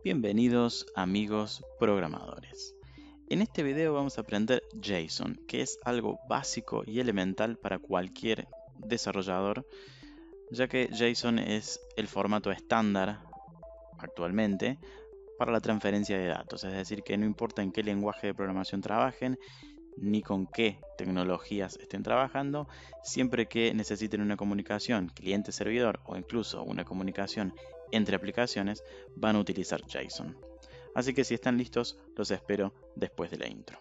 Bienvenidos amigos programadores. En este video vamos a aprender JSON, que es algo básico y elemental para cualquier desarrollador, ya que JSON es el formato estándar actualmente para la transferencia de datos, es decir, que no importa en qué lenguaje de programación trabajen, ni con qué tecnologías estén trabajando, siempre que necesiten una comunicación cliente-servidor o incluso una comunicación entre aplicaciones, van a utilizar JSON. Así que si están listos, los espero después de la intro.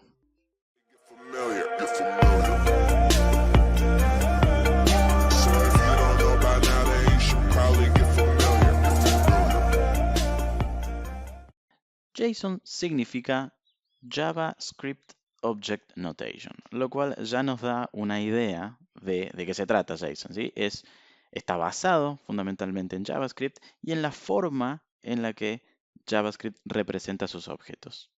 JSON significa JavaScript Object Notation, lo cual ya nos da una idea de qué se trata JSON, ¿sí? Está basado fundamentalmente en JavaScript y en la forma en la que JavaScript representa sus objetos.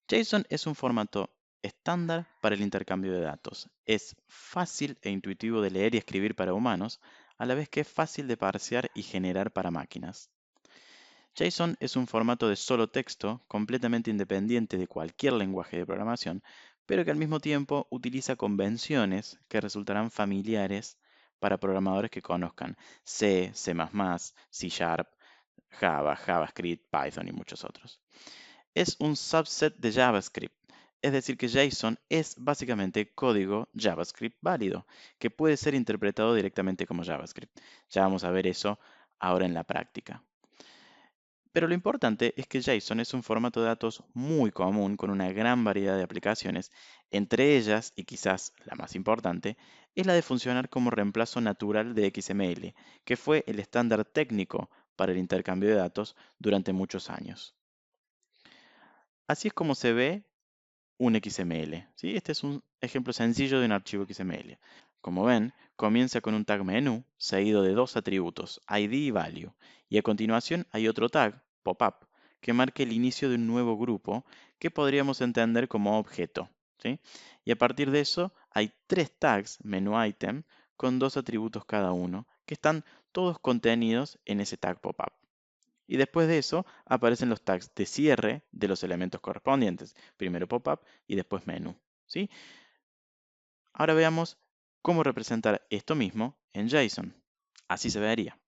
JSON es un formato estándar para el intercambio de datos. Es fácil e intuitivo de leer y escribir para humanos, a la vez que es fácil de parsear y generar para máquinas. JSON es un formato de solo texto completamente independiente de cualquier lenguaje de programación, pero que al mismo tiempo utiliza convenciones que resultarán familiares para programadores que conozcan C, C++, C Sharp, Java, JavaScript, Python y muchos otros. Es un subset de JavaScript, es decir que JSON es básicamente código JavaScript válido, que puede ser interpretado directamente como JavaScript. Ya vamos a ver eso ahora en la práctica. Pero lo importante es que JSON es un formato de datos muy común con una gran variedad de aplicaciones, entre ellas, y quizás la más importante, es la de funcionar como reemplazo natural de XML, que fue el estándar técnico para el intercambio de datos durante muchos años. Así es como se ve un XML, ¿sí? Este es un ejemplo sencillo de un archivo XML. Como ven, comienza con un tag menú seguido de dos atributos, ID y value, y a continuación hay otro tag, popup, que marca el inicio de un nuevo grupo que podríamos entender como objeto, ¿sí? Y a partir de eso hay tres tags, menú item, con dos atributos cada uno, que están todos contenidos en ese tag popup. Y después de eso aparecen los tags de cierre de los elementos correspondientes. Primero popup y después menú, ¿sí? Ahora veamos cómo representar esto mismo en JSON. Así se vería.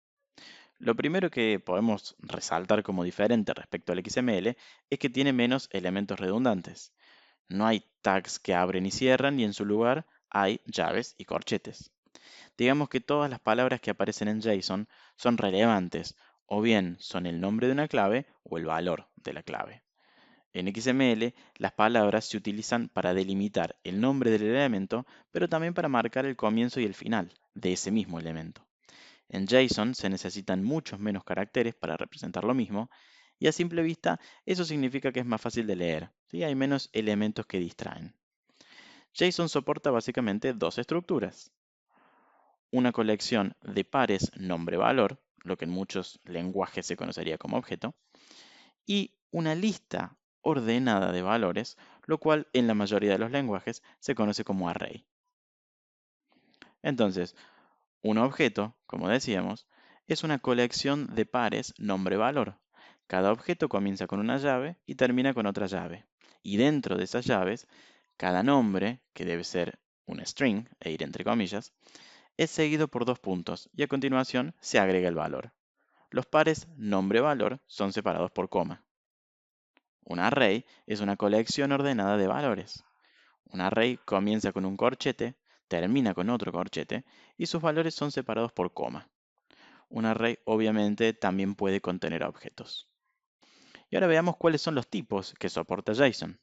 Lo primero que podemos resaltar como diferente respecto al XML es que tiene menos elementos redundantes. No hay tags que abren y cierran y en su lugar hay llaves y corchetes. Digamos que todas las palabras que aparecen en JSON son relevantes, o bien son el nombre de una clave o el valor de la clave. En XML, las palabras se utilizan para delimitar el nombre del elemento, pero también para marcar el comienzo y el final de ese mismo elemento. En JSON se necesitan muchos menos caracteres para representar lo mismo, y a simple vista eso significa que es más fácil de leer, ¿sí? Hay menos elementos que distraen. JSON soporta básicamente dos estructuras: una colección de pares nombre-valor, lo que en muchos lenguajes se conocería como objeto, y una lista ordenada de valores, lo cual en la mayoría de los lenguajes se conoce como array. Entonces, un objeto, como decíamos, es una colección de pares nombre-valor. Cada objeto comienza con una llave y termina con otra llave. Y dentro de esas llaves, cada nombre, que debe ser un string, e ir entre comillas, es seguido por dos puntos y a continuación se agrega el valor. Los pares nombre-valor son separados por coma. Un array es una colección ordenada de valores. Un array comienza con un corchete, termina con otro corchete y sus valores son separados por coma. Un array obviamente también puede contener objetos. Y ahora veamos cuáles son los tipos que soporta JSON.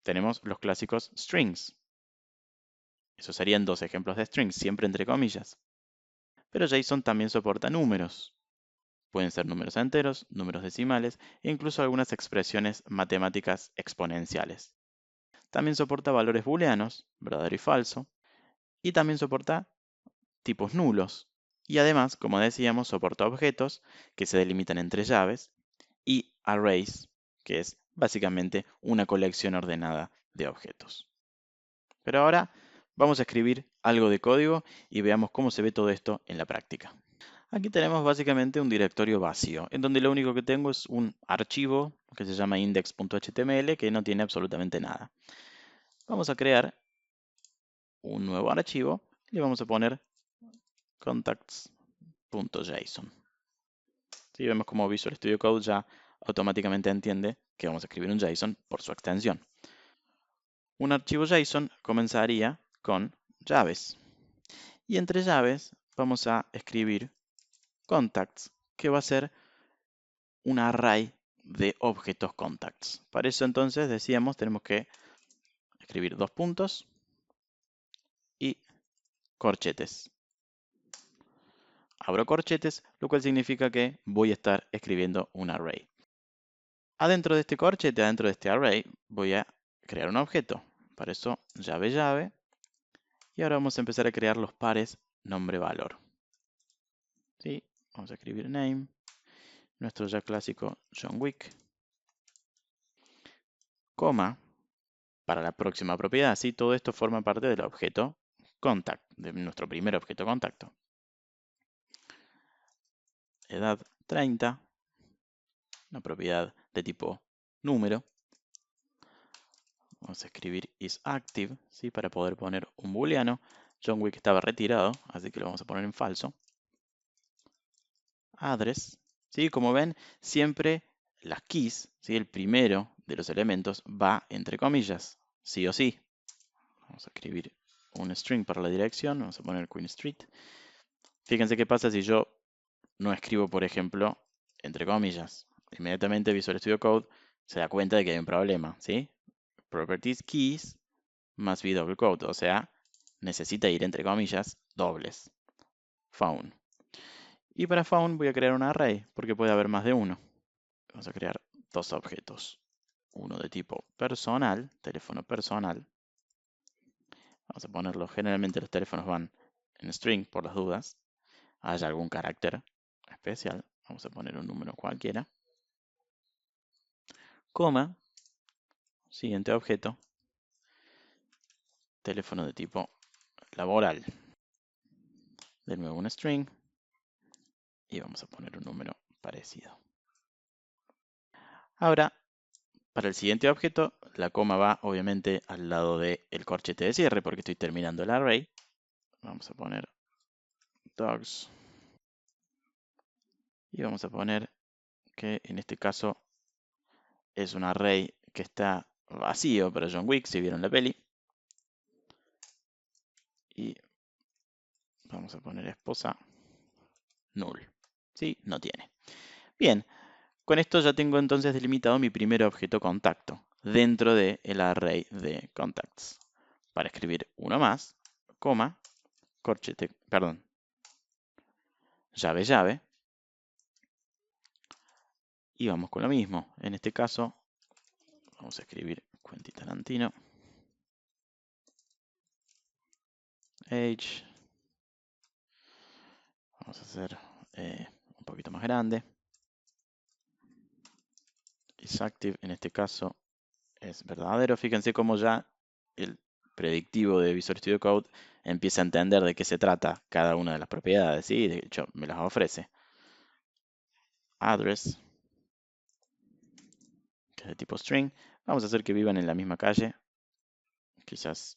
Tenemos los clásicos strings. Esos serían dos ejemplos de strings, siempre entre comillas. Pero JSON también soporta números. Pueden ser números enteros, números decimales e incluso algunas expresiones matemáticas exponenciales. También soporta valores booleanos, verdadero y falso, y también soporta tipos nulos. Y además, como decíamos, soporta objetos que se delimitan entre llaves y arrays, que es básicamente una colección ordenada de objetos. Pero ahora vamos a escribir algo de código y veamos cómo se ve todo esto en la práctica. Aquí tenemos básicamente un directorio vacío, en donde lo único que tengo es un archivo que se llama index.html que no tiene absolutamente nada. Vamos a crear un nuevo archivo y le vamos a poner contacts.json. ¿Sí? Vemos como Visual Studio Code ya automáticamente entiende que vamos a escribir un JSON por su extensión. Un archivo JSON comenzaría con llaves. Y entre llaves vamos a escribir contacts, que va a ser un array de objetos contacts. Para eso entonces decíamos tenemos que escribir dos puntos y corchetes. Abro corchetes, lo cual significa que voy a estar escribiendo un array. Adentro de este corchete, adentro de este array, voy a crear un objeto. Para eso, llave, llave. Y ahora vamos a empezar a crear los pares nombre-valor. ¿Sí? Vamos a escribir name. Nuestro ya clásico John Wick. Coma. Para la próxima propiedad. ¿Sí? Todo esto forma parte del objeto contact, de nuestro primer objeto contacto. Edad 30. Una propiedad de tipo número. Vamos a escribir isActive, ¿sí? Para poder poner un booleano. John Wick estaba retirado, así que lo vamos a poner en falso. Address, ¿sí? Como ven, siempre las keys, ¿sí? El primero de los elementos va entre comillas, sí o sí. Vamos a escribir un string para la dirección, vamos a poner Queen Street. Fíjense qué pasa si yo no escribo, por ejemplo, entre comillas. Inmediatamente Visual Studio Code se da cuenta de que hay un problema, ¿sí? Properties keys más v double quote, o sea, necesita ir entre comillas dobles. Found. Y para found voy a crear un array, porque puede haber más de uno. Vamos a crear dos objetos. Uno de tipo personal, teléfono personal. Vamos a ponerlo, generalmente los teléfonos van en string por las dudas. Haya algún carácter especial. Vamos a poner un número cualquiera. Coma. Siguiente objeto. Teléfono de tipo laboral. De nuevo un string. Y vamos a poner un número parecido. Ahora, para el siguiente objeto, la coma va obviamente al lado del corchete de cierre porque estoy terminando el array. Vamos a poner dogs. Y vamos a poner que en este caso es un array que está vacío para John Wick, si vieron la peli. Y vamos a poner esposa null. ¿Sí? No tiene. Bien, con esto ya tengo entonces delimitado mi primer objeto contacto dentro del array de contacts. Para escribir uno más, coma, corchete, perdón, llave, llave. Y vamos con lo mismo. En este caso, vamos a escribir Quentin Tarantino. Age. Vamos a hacer un poquito más grande. IsActive en este caso es verdadero. Fíjense cómo ya el predictivo de Visual Studio Code empieza a entender de qué se trata cada una de las propiedades. ¿Sí? De hecho, me las ofrece. Address, que es de tipo string. Vamos a hacer que vivan en la misma calle. Quizás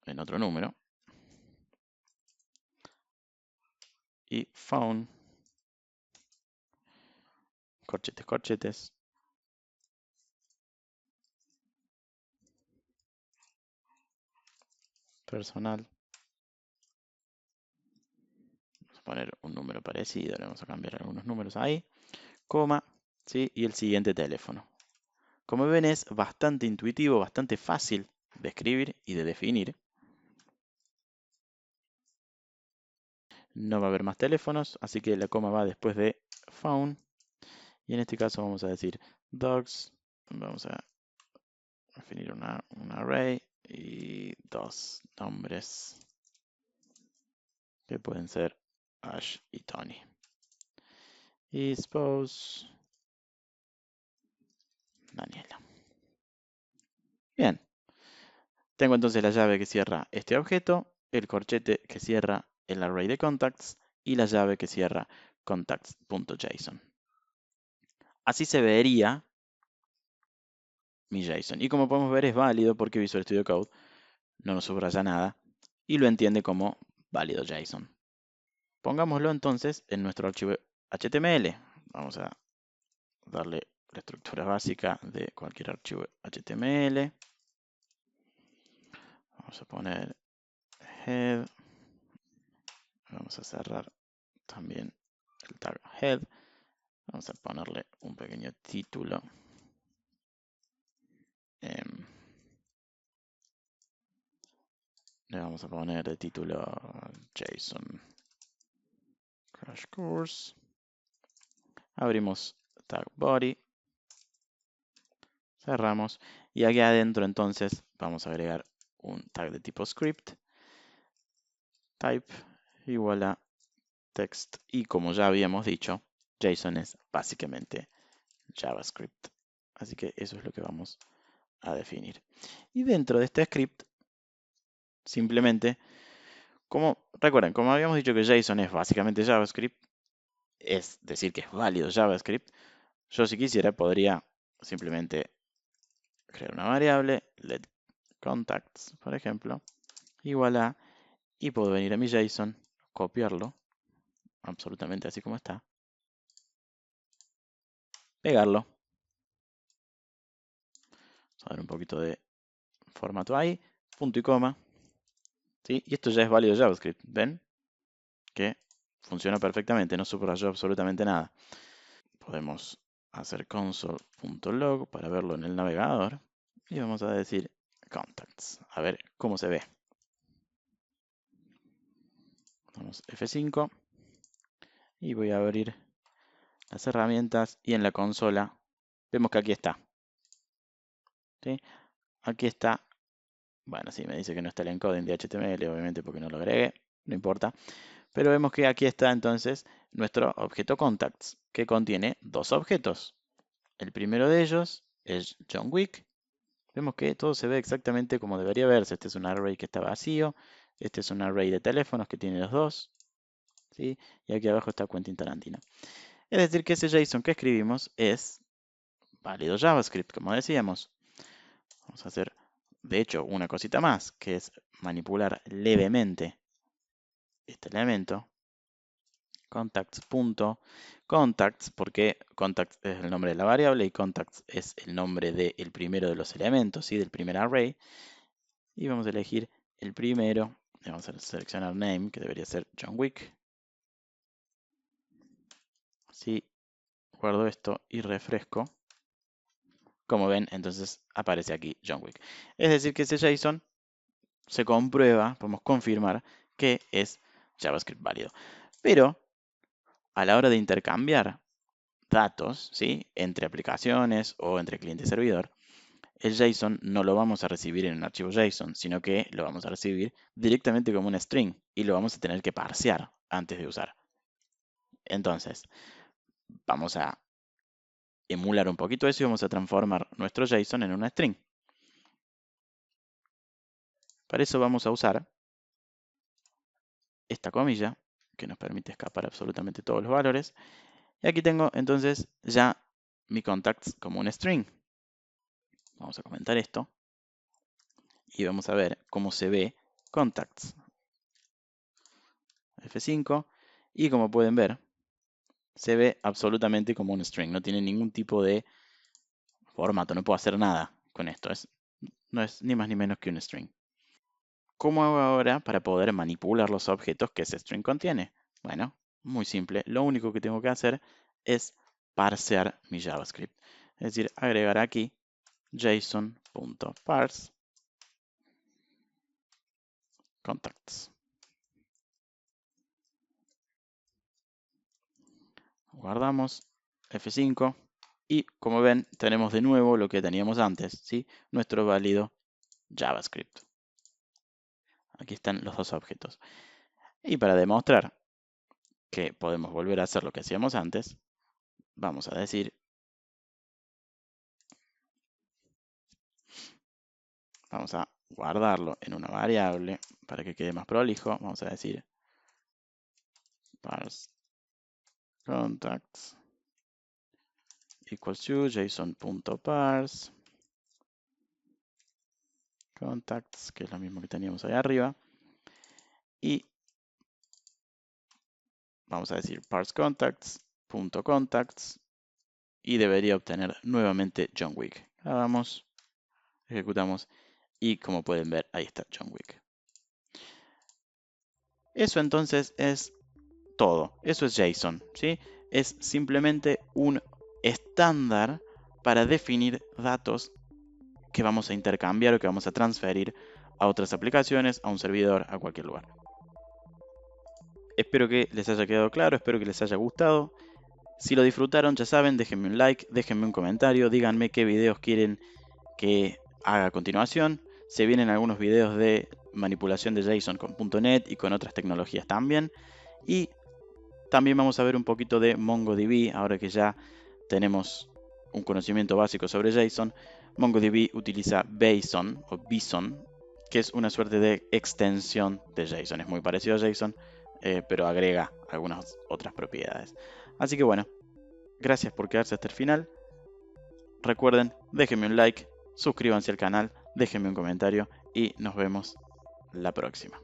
en otro número. Y phone. Corchetes, corchetes. Personal. Vamos a poner un número parecido. Le vamos a cambiar algunos números ahí. Coma. ¿Sí? Y el siguiente teléfono. Como ven es bastante intuitivo, bastante fácil de escribir y de definir. No va a haber más teléfonos, así que la coma va después de phone. Y en este caso vamos a decir dogs. Vamos a definir un array y dos nombres que pueden ser Ash y Tony. Y suppose Daniela. Bien. Tengo entonces la llave que cierra este objeto, el corchete que cierra el array de contacts y la llave que cierra contacts.json. Así se vería mi JSON. Y como podemos ver es válido porque Visual Studio Code no nos subraya nada y lo entiende como válido JSON. Pongámoslo entonces en nuestro archivo HTML. Vamos a darle la estructura básica de cualquier archivo HTML. Vamos a poner head. Vamos a cerrar también el tag head. Vamos a ponerle un pequeño título. Le vamos a poner de título JSON Crash Course. Abrimos tag body. Cerramos. Y aquí adentro entonces vamos a agregar un tag de tipo script. Type igual a text. Y como ya habíamos dicho, JSON es básicamente JavaScript. Así que eso es lo que vamos a definir. Y dentro de este script, simplemente, recuerden, como habíamos dicho que JSON es básicamente JavaScript, es decir que es válido JavaScript, yo si quisiera podría simplemente crear una variable, let contacts, por ejemplo, igual a, y puedo venir a mi JSON, copiarlo, absolutamente así como está, pegarlo, vamos a dar un poquito de formato ahí, punto y coma, ¿sí? Y esto ya es válido JavaScript, ¿ven? Que funciona perfectamente, no subrayó absolutamente nada. Podemos hacer console.log para verlo en el navegador y vamos a decir contacts, a ver cómo se ve. Vamos F5 y voy a abrir las herramientas y en la consola vemos que aquí está. ¿Sí? Aquí está. Bueno, sí, me dice que no está el encoding de HTML, obviamente porque no lo agregué, no importa. Pero vemos que aquí está entonces nuestro objeto contacts, que contiene dos objetos. El primero de ellos es John Wick. Vemos que todo se ve exactamente como debería verse. Este es un array que está vacío. Este es un array de teléfonos que tiene los dos. ¿Sí? Y aquí abajo está Quentin Tarantino. Es decir, que ese JSON que escribimos es válido JavaScript, como decíamos. Vamos a hacer, de hecho, una cosita más, que es manipular levemente este elemento. Contacts, porque contacts es el nombre de la variable y contacts es el nombre del primero de los elementos, ¿sí? Del primer array. Y vamos a elegir el primero. Y vamos a seleccionar name, que debería ser John Wick. Si guardo esto y refresco, como ven, entonces aparece aquí John Wick. Es decir, que ese JSON se comprueba, podemos confirmar que es JavaScript válido. Pero a la hora de intercambiar datos, ¿sí? Entre aplicaciones o entre cliente y servidor, el JSON no lo vamos a recibir en un archivo JSON, sino que lo vamos a recibir directamente como un string y lo vamos a tener que parsear antes de usar. Entonces, vamos a emular un poquito eso y vamos a transformar nuestro JSON en una string. Para eso vamos a usar esta comilla que nos permite escapar absolutamente todos los valores. Y aquí tengo entonces ya mi contacts como un string. Vamos a comentar esto y vamos a ver cómo se ve contacts. F5 y como pueden ver se ve absolutamente como un string. No tiene ningún tipo de formato, no puedo hacer nada con esto. No es ni más ni menos que un string. ¿Cómo hago ahora para poder manipular los objetos que ese string contiene? Bueno, muy simple. Lo único que tengo que hacer es parsear mi JavaScript. Es decir, agregar aquí json.parse contacts. Guardamos F5 y como ven tenemos de nuevo lo que teníamos antes, ¿sí? Nuestro válido JavaScript. Aquí están los dos objetos. Y para demostrar que podemos volver a hacer lo que hacíamos antes, vamos a decir, vamos a guardarlo en una variable para que quede más prolijo. Vamos a decir parse contacts equals to json.parse contacts, que es lo mismo que teníamos ahí arriba. Y vamos a decir parse contacts.contacts y debería obtener nuevamente John Wick. Hagamos, ejecutamos y como pueden ver, ahí está John Wick. Eso entonces es todo. Eso es JSON, ¿sí? Es simplemente un estándar para definir datos que vamos a intercambiar o que vamos a transferir a otras aplicaciones, a un servidor, a cualquier lugar. Espero que les haya quedado claro, espero que les haya gustado. Si lo disfrutaron, ya saben, déjenme un like, déjenme un comentario, díganme qué videos quieren que haga a continuación. Se vienen algunos videos de manipulación de JSON con .NET y con otras tecnologías también. Y también vamos a ver un poquito de MongoDB, ahora que ya tenemos un conocimiento básico sobre JSON. MongoDB utiliza Bison o Bison, que es una suerte de extensión de JSON. Es muy parecido a JSON, pero agrega algunas otras propiedades. Así que bueno, gracias por quedarse hasta el final. Recuerden, déjenme un like, suscríbanse al canal, déjenme un comentario y nos vemos la próxima.